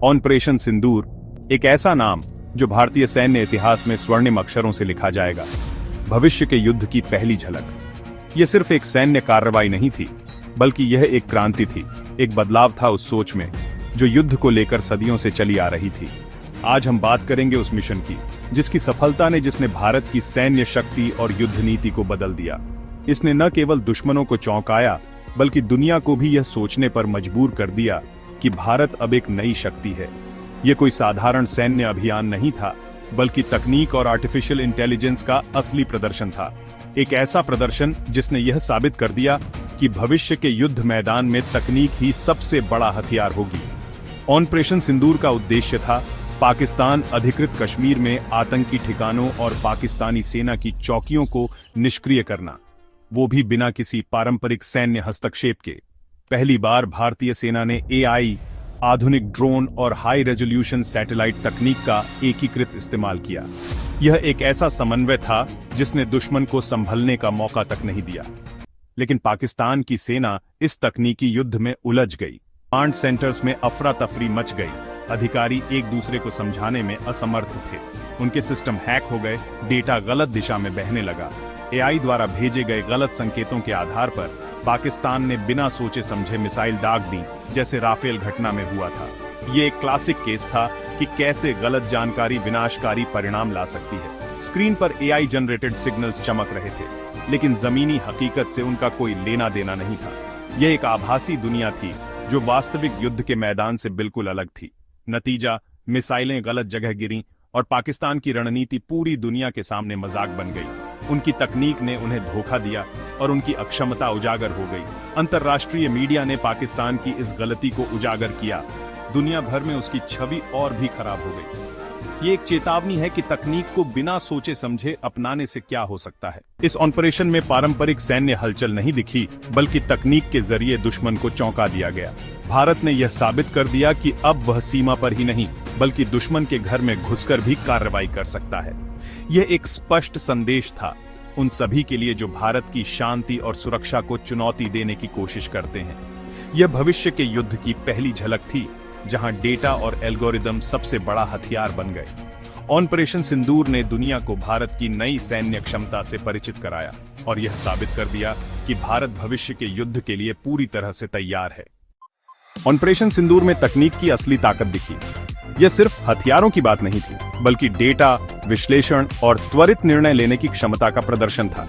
Operation सिंदूर, एक ऐसा नाम जो भारतीय सैन्य इतिहास में स्वर्णिम अक्षरों से लिखा जाएगा। भविष्य के युद्ध की पहली झलक। यह सिर्फ एक सैन्य कार्रवाई नहीं थी, बल्कि यह एक क्रांति थी, एक बदलाव था उस सोच में जो युद्ध को लेकर सदियों से चली आ रही थी। आज हम बात करेंगे उस मिशन की, जिसकी सफलता ने जिसने भारत की सैन्य शक्ति और युद्ध नीति को बदल दिया। इसने न केवल दुश्मनों को चौंकाया, बल्कि दुनिया को भी यह सोचने पर मजबूर कर दिया कि भारत अब एक नई शक्ति है। यह कोई साधारण सैन्य अभियान नहीं था, बल्कि तकनीक और आर्टिफिशियल इंटेलिजेंस का असली प्रदर्शन था। एक ऐसा प्रदर्शन जिसने यह साबित कर दिया कि भविष्य के युद्ध मैदान में तकनीक ही सबसे बड़ा हथियार होगी। ऑपरेशन सिंदूर का उद्देश्य था पाकिस्तान अधिकृत कश्मीर में आतंकी ठिकानों और पाकिस्तानी सेना की चौकियों को निष्क्रिय करना, वो भी बिना किसी पारंपरिक सैन्य हस्तक्षेप के। पहली बार भारतीय सेना ने एआई, आधुनिक ड्रोन और हाई रेजोल्यूशन सैटेलाइट तकनीक का एकीकृत इस्तेमाल किया। यह एक ऐसा समन्वय था जिसने दुश्मन को संभलने का मौका तक नहीं दिया। लेकिन पाकिस्तान की सेना इस तकनीकी युद्ध में उलझ गई। कमांड सेंटर्स में अफरा तफरी मच गई। अधिकारी एक दूसरे को समझाने में असमर्थ थे। उनके सिस्टम हैक हो गए, डेटा गलत दिशा में बहने लगा। एआई द्वारा भेजे गए गलत संकेतों के आधार पर पाकिस्तान ने बिना सोचे समझे मिसाइल दाग दी, जैसे राफेल घटना में हुआ था। ये एक क्लासिक केस था कि कैसे गलत जानकारी विनाशकारी परिणाम ला सकती है। स्क्रीन पर एआई जनरेटेड सिग्नल्स चमक रहे थे, लेकिन जमीनी हकीकत से उनका कोई लेना देना नहीं था। यह एक आभासी दुनिया थी जो वास्तविक युद्ध के मैदान से बिल्कुल अलग थी। नतीजा, मिसाइलें गलत जगह गिरीं और पाकिस्तान की रणनीति पूरी दुनिया के सामने मजाक बन गई। उनकी तकनीक ने उन्हें धोखा दिया और उनकी अक्षमता उजागर हो गई। अंतर्राष्ट्रीय मीडिया ने पाकिस्तान की इस गलती को उजागर किया। दुनिया भर में उसकी छवि और भी खराब हो गई। ये एक चेतावनी है कि तकनीक को बिना सोचे समझे अपनाने से क्या हो सकता है। इस ऑपरेशन में पारंपरिक सैन्य हलचल नहीं दिखी, बल्कि तकनीक के जरिए दुश्मन को चौंका दिया गया। भारत ने यह साबित कर दिया कि अब वह सीमा पर ही नहीं, बल्कि दुश्मन के घर में घुसकर भी कार्रवाई कर सकता है। यह एक स्पष्ट संदेश था उन सभी के लिए जो भारत की शांति और सुरक्षा को चुनौती देने की कोशिश करते हैं। यह भविष्य के युद्ध की पहली झलक थी, जहां डेटा और एल्गोरिदम सबसे बड़ा हथियार बन गए। ऑपरेशन सिंदूर ने दुनिया को भारत की नई सैन्य क्षमता से परिचित कराया और यह साबित कर दिया कि भारत भविष्य के युद्ध के लिए पूरी तरह से तैयार है। ऑपरेशन सिंदूर में तकनीक की असली ताकत दिखी। यह सिर्फ हथियारों की बात नहीं थी, बल्कि डेटा, विश्लेषण और त्वरित निर्णय लेने की क्षमता का प्रदर्शन था।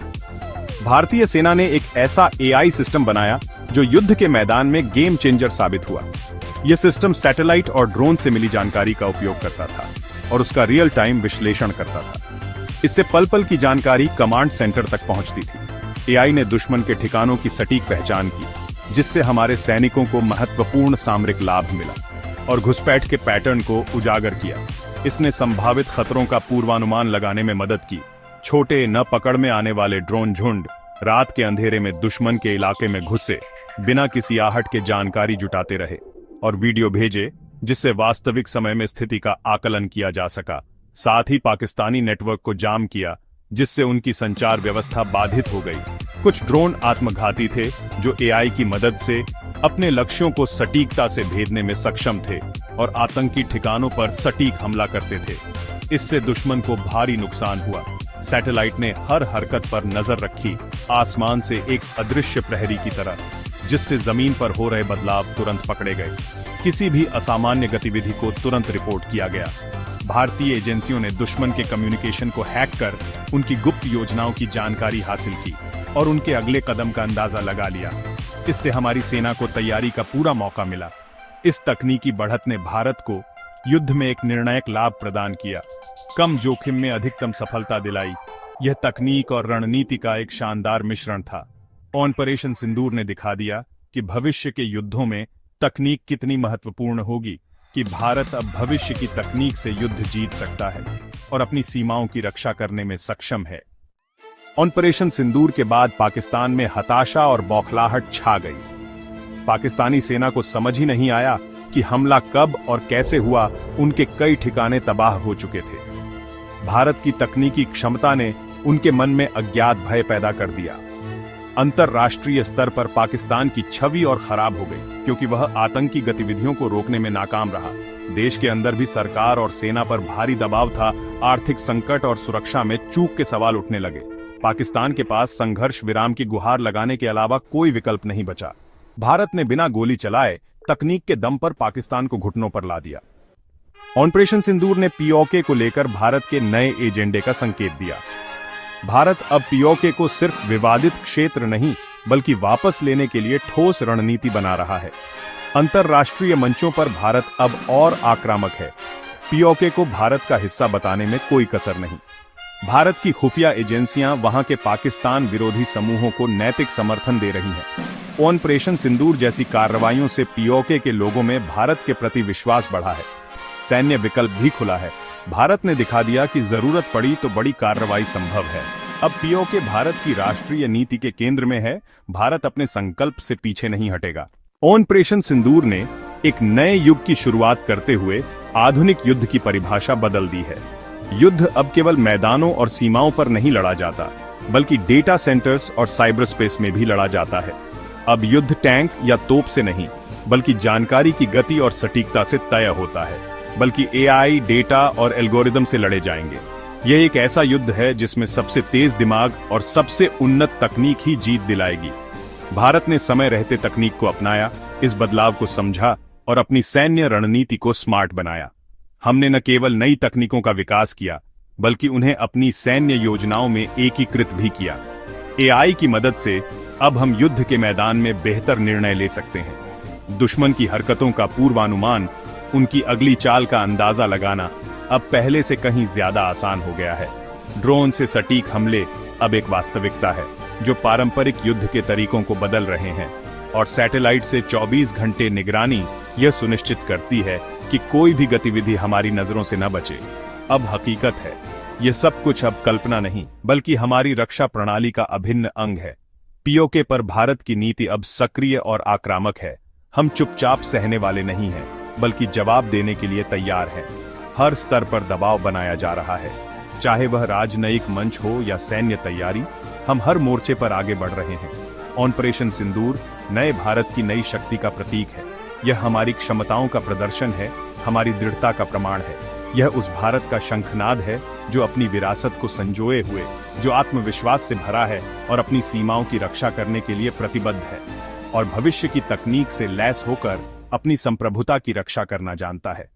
भारतीय सेना ने एक ऐसा एआई सिस्टम बनाया जो युद्ध के मैदान में गेम चेंजर साबित हुआ। यह सिस्टम सैटेलाइट और ड्रोन से मिली जानकारी का उपयोग करता था और उसका रियल टाइम विश्लेषण करता था। इससे पल पल की जानकारी कमांड सेंटर तक पहुंचती थी। एआई ने दुश्मन के ठिकानों की सटीक पहचान की, जिससे हमारे सैनिकों को महत्वपूर्ण सामरिक लाभ मिला और घुसपैठ के पैटर्न को उजागर किया। इसने संभावित खतरों का पूर्वानुमान लगाने में मदद की। छोटे, न पकड़ में आने वाले ड्रोन झुंड रात के अंधेरे में दुश्मन के इलाके में घुसे, बिना किसी आहट के जानकारी जुटाते रहे और वीडियो भेजे, जिससे वास्तविक समय में स्थिति का आकलन किया जा सका। साथ ही पाकिस्तानी नेटवर्क को जाम किया, जिससे उनकी संचार व्यवस्था बाधित हो गई। कुछ ड्रोन आत्मघाती थे जो एआई की मदद से अपने लक्ष्यों को सटीकता से भेदने में सक्षम थे और आतंकी ठिकानों पर सटीक हमला करते थे। इससे दुश्मन को भारी नुकसान हुआ। सैटेलाइट ने हर हरकत पर नजर रखी, आसमान से एक अदृश्य प्रहरी की तरह, जिससे जमीन पर हो रहे बदलाव तुरंत पकड़े गए। किसी भी असामान्य गतिविधि को तुरंत रिपोर्ट किया गया। भारतीय एजेंसियों ने दुश्मन के कम्युनिकेशन को हैक कर उनकी गुप्त योजनाओं की जानकारी हासिल की और उनके अगले कदम का अंदाजा लगा लिया। इससे हमारी सेना को तैयारी का पूरा मौका मिला। इस तकनीकी बढ़त ने भारत को युद्ध में एक निर्णायक लाभ प्रदान किया, कम जोखिम में अधिकतम सफलता दिलाई। यह तकनीक और रणनीति का एक शानदार मिश्रण था। ऑपरेशन सिंदूर ने दिखा दिया कि भविष्य के युद्धों में तकनीक कितनी महत्वपूर्ण होगी, कि भारत अब भविष्य की तकनीक से युद्ध जीत सकता है और अपनी सीमाओं की रक्षा करने में सक्षम है। ऑपरेशन सिंदूर के बाद पाकिस्तान में हताशा और बौखलाहट छा गई। पाकिस्तानी सेना को समझ ही नहीं आया कि हमला कब और कैसे हुआ। उनके कई ठिकाने तबाह हो चुके थे। भारत की तकनीकी क्षमता ने उनके मन में अज्ञात भय पैदा कर दिया। अंतरराष्ट्रीय स्तर पर पाकिस्तान की छवि और खराब हो गई क्योंकि वह आतंकी गतिविधियों को रोकने में नाकाम रहा। देश के अंदर भी सरकार और सेना पर भारी दबाव था। आर्थिक संकट और सुरक्षा में चूक के सवाल उठने लगे। पाकिस्तान के पास संघर्ष विराम की गुहार लगाने के अलावा कोई विकल्प नहीं बचा। भारत ने बिना गोली चलाए तकनीक के दम पर पाकिस्तान को घुटनों पर ला दिया। ऑपरेशन सिंदूर ने पीओके को लेकर भारत के नए एजेंडे का संकेत दिया। भारत अब पीओके को सिर्फ विवादित क्षेत्र नहीं बल्कि वापस लेने के लिए ठोस रणनीति बना रहा है। अंतरराष्ट्रीय मंचों पर भारत अब और आक्रामक है। पीओके को भारत का हिस्सा बताने में कोई कसर नहीं। भारत की खुफिया एजेंसियां वहां के पाकिस्तान विरोधी समूहों को नैतिक समर्थन दे रही हैं। ऑपरेशन सिंदूर जैसी कार्रवाइयों से पीओके के लोगों में भारत के प्रति विश्वास बढ़ा है। सैन्य विकल्प भी खुला है। भारत ने दिखा दिया कि जरूरत पड़ी तो बड़ी कार्रवाई संभव है। अब पीओके भारत की राष्ट्रीय नीति के केंद्र में है। भारत अपने संकल्प से पीछे नहीं हटेगा। ऑपरेशन सिंदूर ने एक नए युग की शुरुआत करते हुए आधुनिक युद्ध की परिभाषा बदल दी है। युद्ध अब केवल मैदानों और सीमाओं पर नहीं लड़ा जाता बल्कि डेटा सेंटर्स और साइबर स्पेस में भी लड़ा जाता है। अब युद्ध टैंक या तोप से नहीं बल्कि जानकारी की गति और सटीकता से तय होता है, बल्कि एआई, डेटा और एल्गोरिदम से लड़े जाएंगे। यह एक ऐसा युद्ध है जिसमें सबसे तेज दिमाग और सबसे उन्नत तकनीक ही जीत दिलाएगी। भारत ने समय रहते तकनीक को अपनाया, इस बदलाव को समझा और अपनी सैन्य रणनीति को स्मार्ट बनाया। हमने न केवल नई तकनीकों का विकास किया बल्कि उन्हें अपनी सैन्य योजनाओं में एकीकृत भी किया। एआई की मदद से अब हम युद्ध के मैदान में बेहतर निर्णय ले सकते हैं। दुश्मन की हरकतों का पूर्वानुमान, उनकी अगली चाल का अंदाजा लगाना अब पहले से कहीं ज्यादा आसान हो गया है। ड्रोन से सटीक हमले अब एक वास्तविकता है जो पारंपरिक युद्ध के तरीकों को बदल रहे हैं, और सैटेलाइट से 24 घंटे निगरानी यह सुनिश्चित करती है कि कोई भी गतिविधि हमारी नजरों से न बचे। अब हकीकत है, यह सब कुछ अब कल्पना नहीं बल्कि हमारी रक्षा प्रणाली का अभिन्न अंग है। पीओके पर भारत की नीति अब सक्रिय और आक्रामक है। हम चुपचाप सहने वाले नहीं हैं बल्कि जवाब देने के लिए तैयार हैं। हर स्तर पर दबाव बनाया जा रहा है, चाहे वह राजनयिक मंच हो या सैन्य तैयारी। हम हर मोर्चे पर आगे बढ़ रहे हैं। ऑपरेशन सिंदूर नए भारत की नई शक्ति का प्रतीक है। यह हमारी क्षमताओं का प्रदर्शन है, हमारी दृढ़ता का प्रमाण है। यह उस भारत का शंखनाद है जो अपनी विरासत को संजोए हुए, जो आत्मविश्वास से भरा है और अपनी सीमाओं की रक्षा करने के लिए प्रतिबद्ध है, और भविष्य की तकनीक से लैस होकर अपनी संप्रभुता की रक्षा करना जानता है।